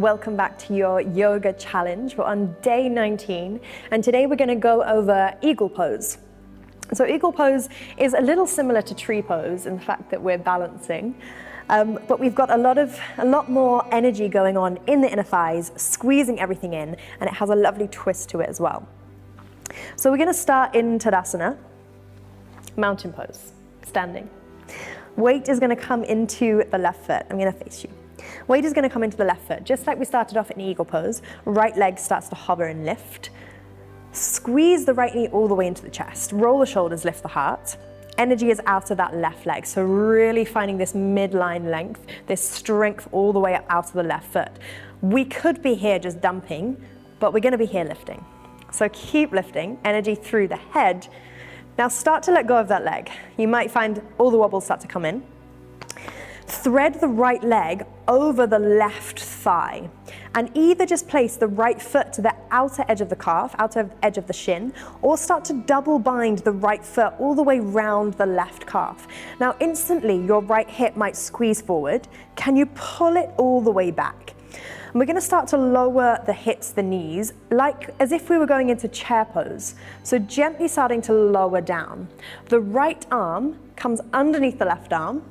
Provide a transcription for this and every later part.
Welcome back to your yoga challenge. We're on day 19, and today we're going to go over eagle pose. So eagle pose is a little similar to tree pose in the fact that we're balancing, but we've got a lot more energy going on in the inner thighs, squeezing everything in, and it has a lovely twist to it as well. So we're going to start in Tadasana, mountain pose, standing. Weight is going to come into the left foot. I'm going to face you. Weight is going to come into the left foot, just like we started off in eagle pose. Right leg starts to hover and lift. Squeeze the right knee all the way into the chest. Roll the shoulders, lift the heart. Energy is out of that left leg, so really finding this midline length, this strength all the way out of the left foot. We could be here just dumping, but we're going to be here lifting. So keep lifting, energy through the head. Now start to let go of that leg. You might find all the wobbles start to come in. Thread the right leg over the left thigh and either just place the right foot to the outer edge of the calf, outer edge of the shin, or start to double bind the right foot all the way round the left calf. Now instantly your right hip might squeeze forward. Can you pull it all the way back? And we're going to start to lower the hips, the knees, like as if we were going into chair pose. So gently starting to lower down. The right arm comes underneath the left arm.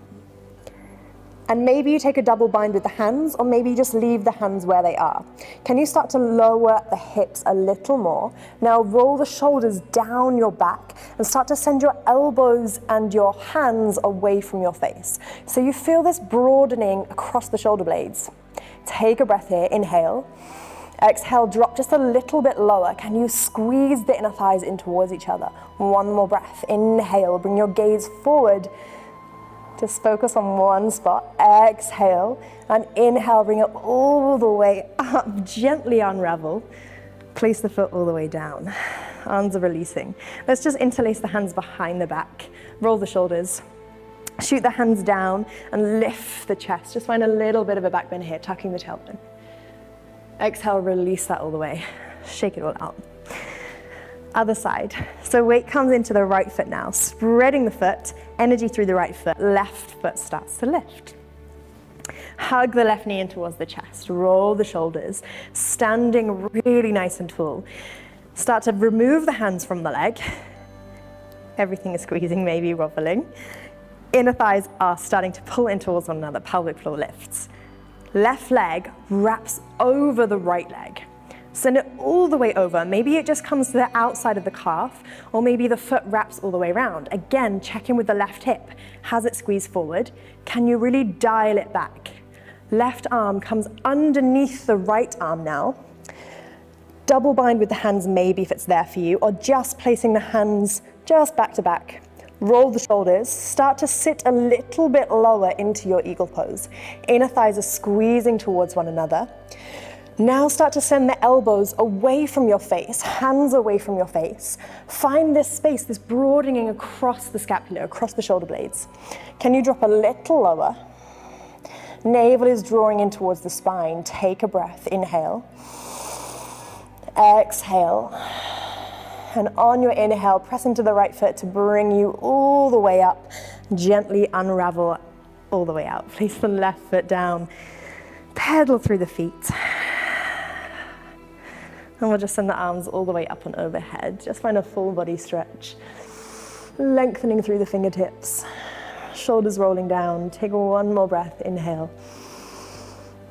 And maybe you take a double bind with the hands, or maybe you just leave the hands where they are. Can you start to lower the hips a little more? Now roll the shoulders down your back and start to send your elbows and your hands away from your face. So you feel this broadening across the shoulder blades. Take a breath here, inhale. Exhale, drop just a little bit lower. Can you squeeze the inner thighs in towards each other? One more breath, inhale, bring your gaze forward. Just focus on one spot. Exhale and inhale, bring it all the way up, gently unravel. Place the foot all the way down. Arms are releasing. Let's just interlace the hands behind the back. Roll the shoulders. Shoot the hands down and lift the chest. Just find a little bit of a back bend here, tucking the tailbone. Exhale, release that all the way. Shake it all out. Other side. So weight comes into the right foot now, spreading the foot, energy through the right foot, left foot starts to lift. Hug the left knee in towards the chest, roll the shoulders, standing really nice and tall. Start to remove the hands from the leg. Everything is squeezing, maybe wobbling. Inner thighs are starting to pull in towards one another, pelvic floor lifts. Left leg wraps over the right leg. Send it all the way over. Maybe it just comes to the outside of the calf, or maybe the foot wraps all the way around. Again, check in with the left hip. Has it squeezed forward? Can you really dial it back? Left arm comes underneath the right arm now. Double bind with the hands maybe if it's there for you, or just placing the hands just back to back. Roll the shoulders, start to sit a little bit lower into your eagle pose. Inner thighs are squeezing towards one another. Now start to send the elbows away from your face, hands away from your face. Find this space, this broadening across the scapula, across the shoulder blades. Can you drop a little lower? Navel is drawing in towards the spine. Take a breath, inhale. Exhale. And on your inhale, press into the right foot to bring you all the way up. Gently unravel all the way out. Place the left foot down. Pedal through the feet. And we'll just send the arms all the way up and overhead. Just find a full body stretch. Lengthening through the fingertips. Shoulders rolling down. Take one more breath, inhale.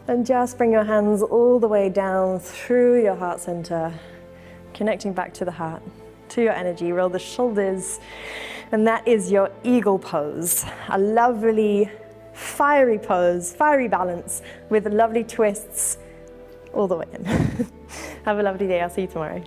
And just bring your hands all the way down through your heart center. Connecting back to the heart, to your energy. Roll the shoulders. And that is your eagle pose. A lovely, fiery pose, fiery balance with lovely twists all the way in. Have a lovely day. I'll see you tomorrow.